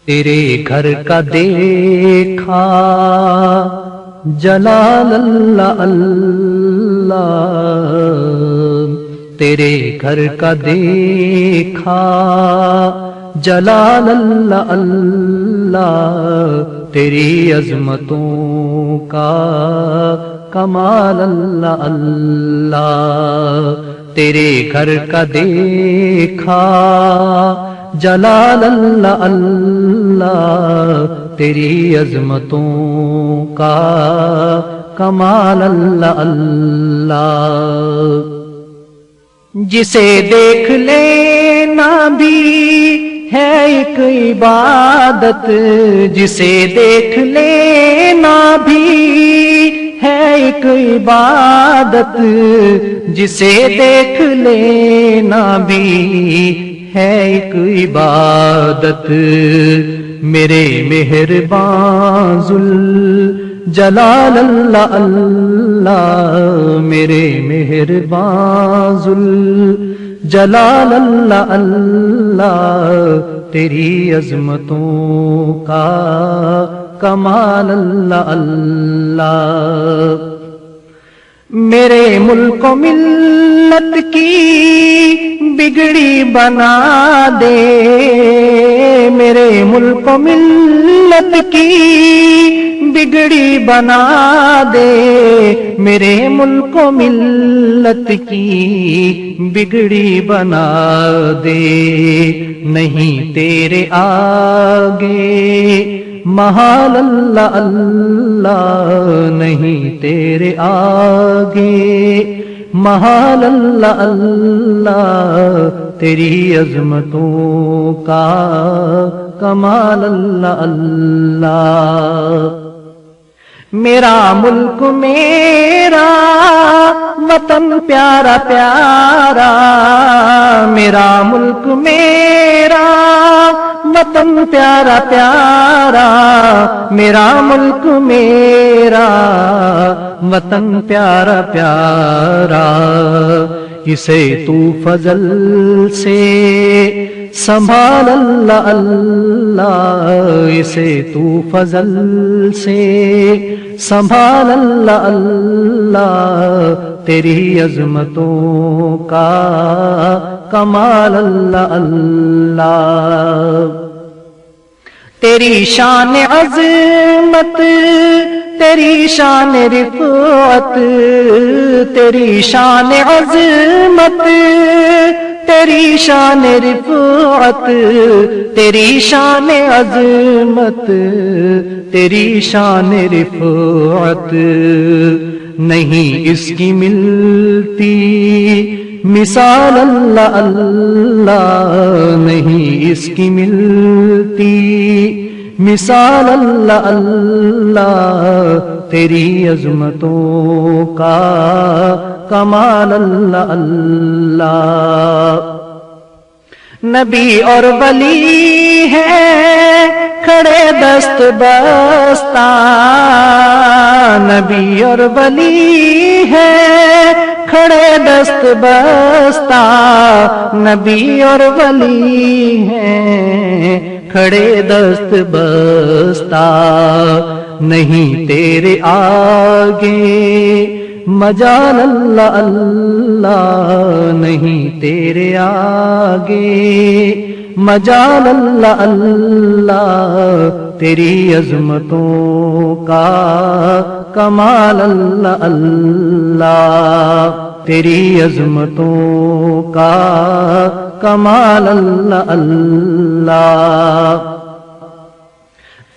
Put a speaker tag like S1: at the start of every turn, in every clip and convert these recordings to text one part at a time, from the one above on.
S1: تیرے گھر کا دیکھا جلال اللہ اللہ، تیرے گھر کا دیکھا جلال اللہ اللہ، تیری عظمتوں کا کمال اللہ اللہ، تیرے گھر کا دیکھا جلال اللہ اللہ، تیری عظمتوں کا کمال اللہ اللہ، جسے دیکھ لینا بھی ہے ایک عبادت، جسے دیکھ لینا بھی ہے ایک عبادت، جسے دیکھ لینا بھی ہے ایک عبادت، میرے مہربان ذوالجلال اللہ اللہ، میرے مہربان ذوالجلال اللہ اللہ، تیری عظمتوں کا کمال اللہ اللہ، میرے ملک و ملت کی بگڑی بنا دے، میرے ملک و ملت کی بگڑی بنا دے، میرے ملک و ملت کی بگڑی بنا دے، نہیں تیرے آگے محال اللہ اللہ، نہیں تیرے آگے محال اللہ اللہ، تیری عظمتوں کا کمال اللہ اللہ، میرا ملک میرا وطن پیارا پیارا، میرا ملک میرا وطن پیارا پیارا، میرا ملک میرا وطن پیارا پیارا، اسے تو فضل سے سنبھال اللہ اللہ، اسے تو فضل سے سنبھال اللہ اللہ، تیری عظمتوں کا کمال اللہ اللہ، تیری شان عظمت تیری شان رفعت، تیری شان عظمت تیری شان رفعت، تیری شان عظمت تیری شان رفعت، نہیں اس کی ملتی مثال اللہ اللہ، نہیں اس کی ملتی مثال اللہ اللہ، تیری عظمتوں کا کمال اللہ اللہ، نبی اور ولی ہے کھڑے دست بستہ، نبی اور ولی ہے کھڑے دست بستہ، نبی اور ولی ہیں کھڑے دست بستہ، نہیں تیرے آگے مجال اللہ اللہ، نہیں تیرے آگے مجال اللہ اللہ، تیری عظمتوں کا کمال اللہ اللہ، تیری عظمتوں کا کمال اللہ اللہ،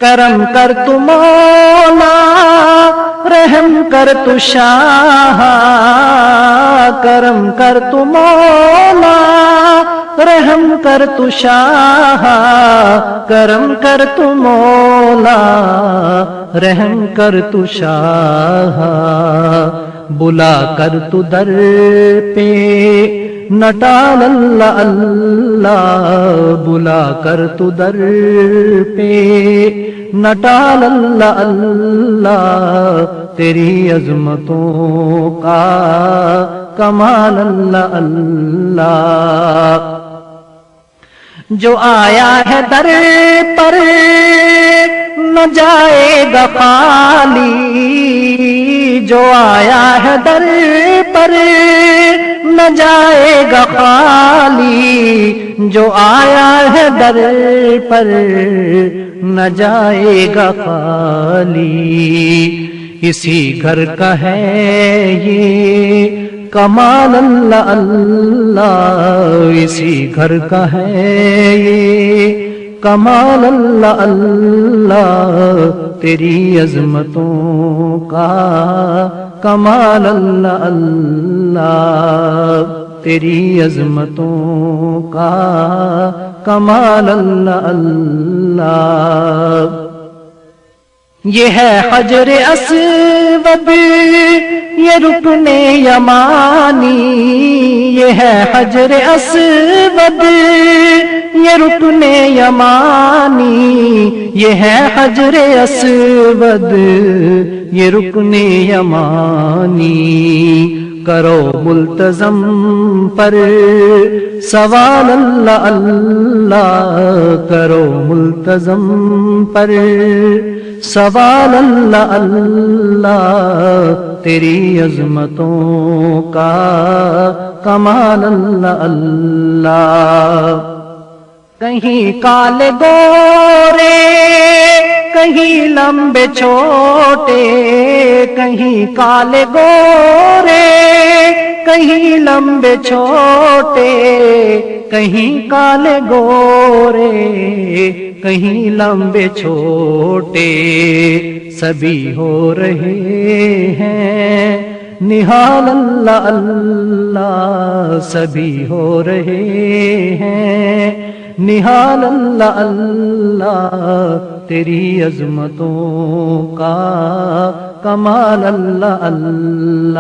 S1: کرم کر تو مولا رحم کر تو شاہ، کرم کر تو مولا رحم کر تو شاہ، کرم کر تو مولا رحم کر تو شاہ، بلا کر تو در پہ نٹال اللہ اللہ، بلا کر تو در پہ نٹال اللہ اللہ، تیری عظمتوں کا کمال اللہ اللہ، جو آیا ہے در پر نہ جائے گا خالی، جو آیا ہے در پر نہ جائے گا خالی، جو آیا ہے در پر نہ جائے گا خالی۔ اسی گھر کا ہے یہ کمال اللہ اللہ، اسی گھر کا ہے یہ کمال اللہ اللہ، تیری عظمتوں کا کمال اللہ اللہ، تیری عظمتوں کا کمال اللہ اللہ۔ یہ ہے حجر اسود یہ رکن یمانی، یہ ہے حجر اسود یہ رکن یمانی، یہ ہے حجر اسود یہ رکن یمانی۔ کرو ملتزم پر سوال اللہ اللہ، کرو ملتزم پر سوال اللہ اللہ، تیری عظمتوں کا کمال اللہ اللہ۔ کہیں کالے گورے کہیں لمبے چھوٹے، کہیں کالے گورے کہیں لمبے چھوٹے، کہیں کالے گورے کہیں لمبے چھوٹے، سبھی ہو رہے ہیں نہال اللہ اللہ، سبھی ہو رہے ہیں نہال اللہ اللہ، تیری عظمتوں کا کمال اللہ اللہ۔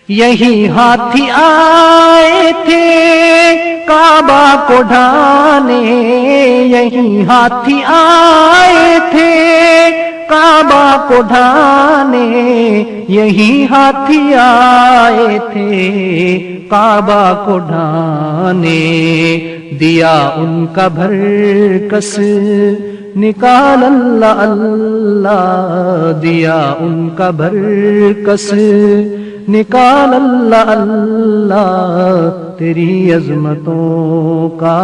S1: یہی ہاتھی آئے تھے کعبہ کو ڈھانے، یہی ہاتھی آئے تھے کعبہ کو ڈھانے، یہی ہاتھی آئے تھے کعبہ کو ڈھانے، دیا ان کا بھرکس نکال اللہ اللہ، دیا ان کا بھرکس نکال اللہ اللہ، تیری عظمتوں کا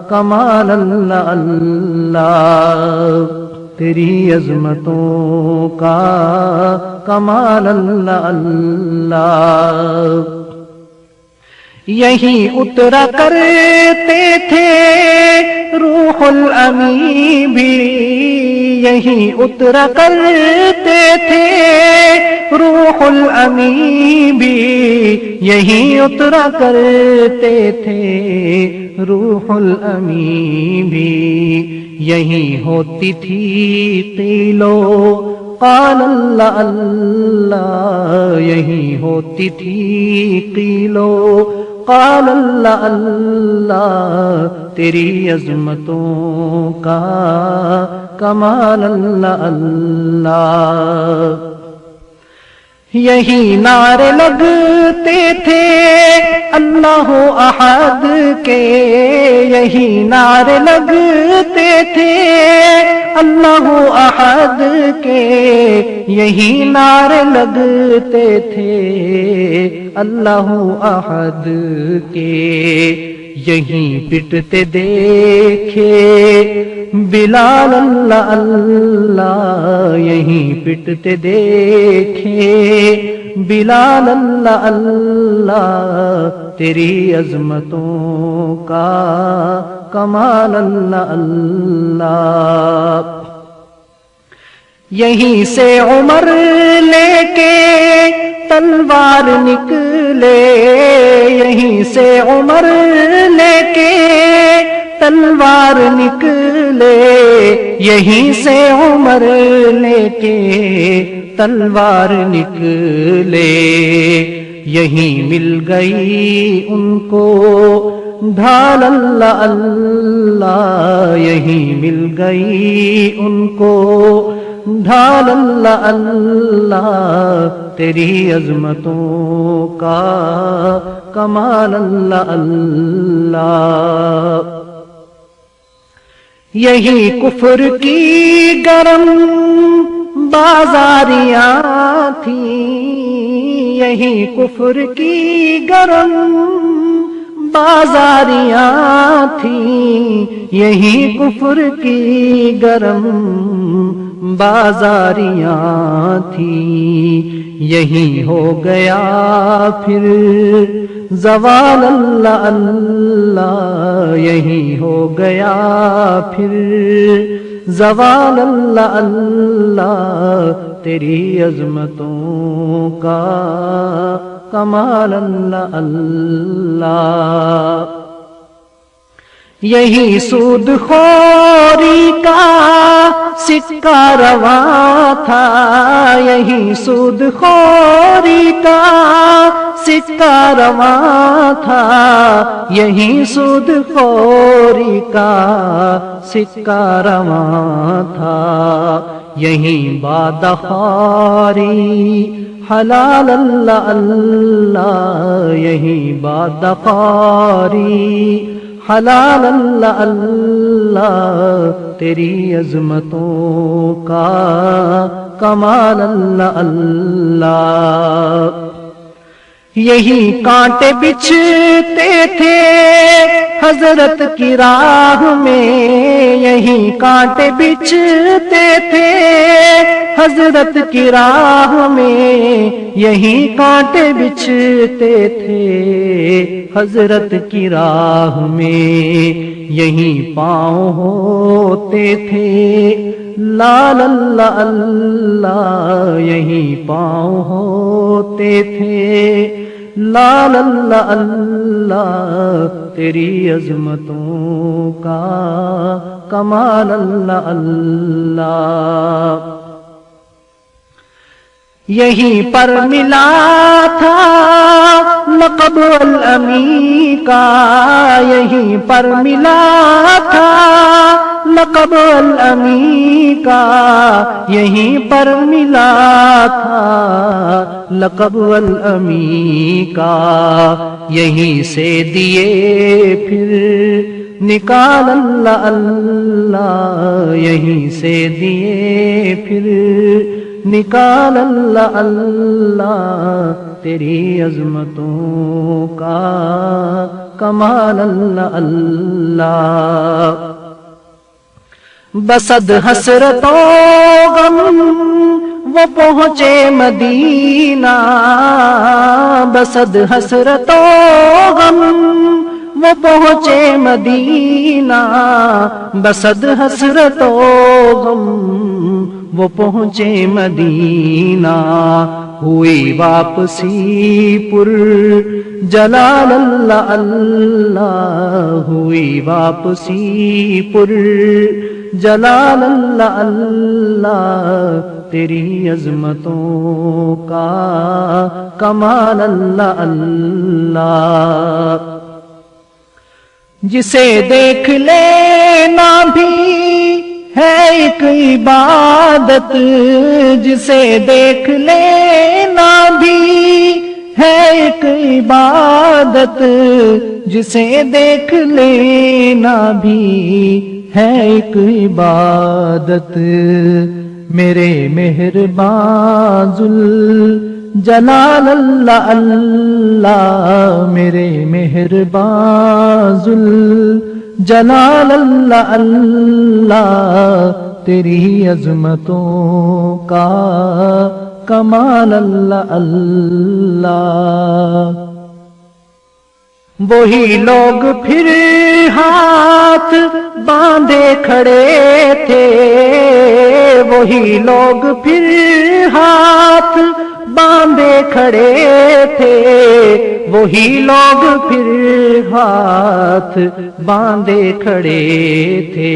S1: کمال اللہ اللہ، تیری عظمتوں کا کمال اللہ اللہ۔ یہی اترا کرتے تھے روح الامین بھی، یہی اترا کرتے تھے روح الامین بھی، یہی اترا کرتے تھے روح الامین بھی، یہی ہوتی تھی قیلو قال اللہ اللہ، یہی ہوتی تھی قیلو قال اللہ اللہ، تیری عظمتوں کا کمال اللہ اللہ۔ یہی نعرے لگتے تھے اللہ احد کے، یہی نعرے لگتے تھے اللہ احد کے، یہی نعرے لگتے تھے اللہ احد کے، یہیں پٹتے دیکھے بلال اللہ اللہ، یہیں پٹتے دیکھے بلال اللہ اللہ، تیری عظمتوں کا کمال اللہ اللہ۔ یہیں سے عمر لے کے تلوار نکلے، یہیں سے عمر لے کے تلوار نکلے، یہیں سے عمر لے کے تلوار نکلے، یہیں مل گئی ان کو ڈھال اللہ اللہ، یہیں مل گئی ان کو ڈھال اللہ اللہ تیری عظمتوں کا کمال اللہ اللہ یہی کفر کی گرم بازاریاں تھیں یہی کفر کی گرم بازاریاں تھیں یہی کفر کی گرم بازاریاں تھیں یہی ہو گیا پھر زوال اللہ اللہ یہی ہو گیا پھر زوال اللہ اللہ تیری عظمتوں کا کمال اللہ اللہ یہی سود خوری کا سکہ رواں تھا یہی سود خوری کا سکہ رواں تھا یہی سود خوری کا سکہ رواں تھا یہی بادخواری حلال اللہ اللہ یہی بادخواری حلال اللہ اللہ تیری عظمتوں کا کمال اللہ اللہ یہی کانٹے بچھتے تھے حضرت کی راہ میں یہی کانٹے بچھتے تھے حضرت کی راہ میں یہی کانٹے بچھتے تھے حضرت کی راہ میں یہی پاؤں ہوتے تھے لال اللہ اللہ یہی پاؤں ہوتے تھے لال اللہ اللہ تیری عظمتوں کا کمال اللہ اللہ یہی پر ملا تھا لقب الامی کا یہی پر ملا تھا لقب الامی کا یہی پر ملا تھا لقب الامی کا یہی سے دیے پھر نکال اللہ اللہ یہی سے دیے پھر نکال اللہ اللہ تیری عظمتوں کا کمال اللہ اللہ بسد حسرت و غم وہ پہنچے مدینہ بسد حسرت و غم وہ پہنچے مدینہ بسد حسرت و غم وہ پہنچے مدینہ ہوئی واپسی پر جلال اللہ اللہ ہوئی واپسی پر جلال اللہ اللہ تیری عظمتوں کا کمال اللہ اللہ جسے دیکھ لینا بھی ہے ایک عبادت جسے دیکھ لینا بھی ہے ایک عبادت جسے دیکھ لینا بھی ہے ایک عبادت میرے مہربان جلال اللہ اللہ میرے مہربان جلال اللہ اللہ تیری عظمتوں کا کمال اللہ اللہ وہی لوگ پھر ہاتھ باندھے کھڑے تھے وہی لوگ پھر ہاتھ باندھے کھڑے تھے وہی لوگ پھر ہاتھ باندھے کھڑے تھے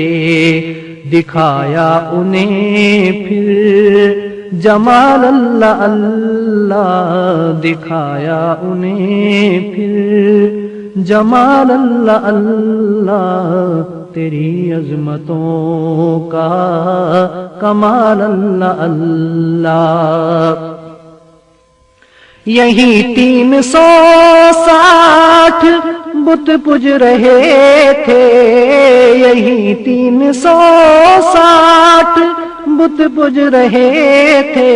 S1: دکھایا انہیں پھر جمال اللہ اللہ دکھایا انہیں پھر جمال اللہ اللہ تیری عظمتوں کا کمال اللہ اللہ۔ یہی 360 بت پج رہے تھے، یہی 360 بت پج رہے تھے،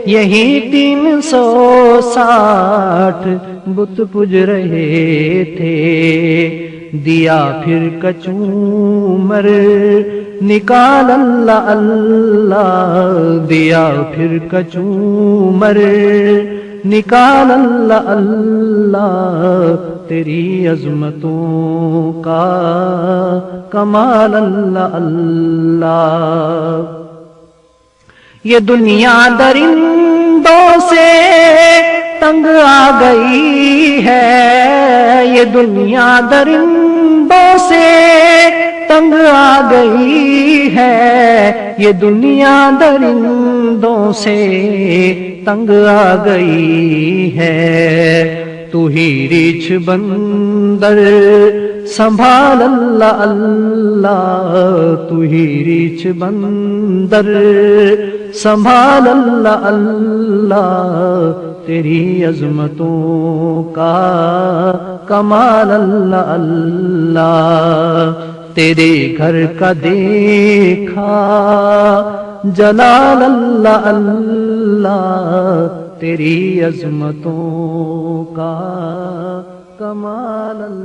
S1: یہی 360 بت پج رہے تھے۔ دیا پھر کچومر نکال اللہ اللہ، دیا پھر کچومر نکال اللہ اللہ، تیری عظمتوں کا کمال اللہ اللہ۔ یہ دنیا درندوں سے تنگ آ گئی ہے، یہ دنیا درندوں سے تنگ آ گئی ہے، یہ دنیا درندوں سے تنگ آ گئی ہے۔ تو ہی ریچھ بندر سنبھال اللہ اللہ، تو ہی ریچھ بندر سنبھال اللہ اللہ، تیری عظمتوں کا کمال اللہ اللہ۔ تیرے گھر کا دیکھا جلال اللہ اللہ، تیری عظمتوں کا کمال اللہ۔